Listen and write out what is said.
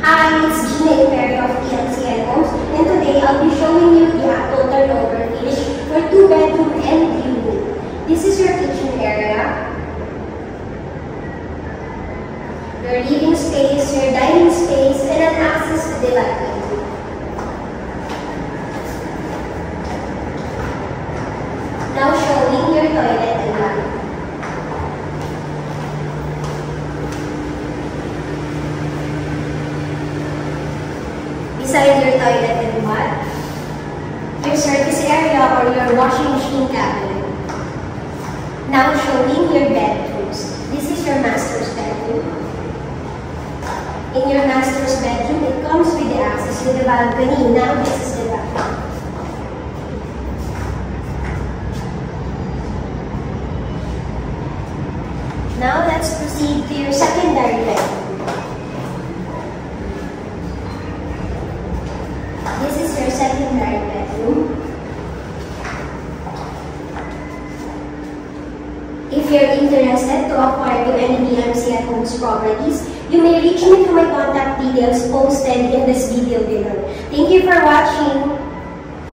Hi, it's Gina Perry of PLCN Homes, and today I'll be showing you the total turnover finish for 2-bedroom and 3-room. This is your kitchen area, your living space, your dining space, and an access to the library. Now showing your toilet and bathroom. Beside your toilet and bath, your service area or your washing machine cabinet. Now showing your bedrooms. This is your master's bedroom. In your master's bedroom, it comes with the access to the balcony. Now this is the bathroom. Now let's proceed to your secondary bedroom. This is your secondary bedroom. If you're interested to acquire any PLCN Homes properties, you may reach me through my contact details posted in this video below. Thank you for watching.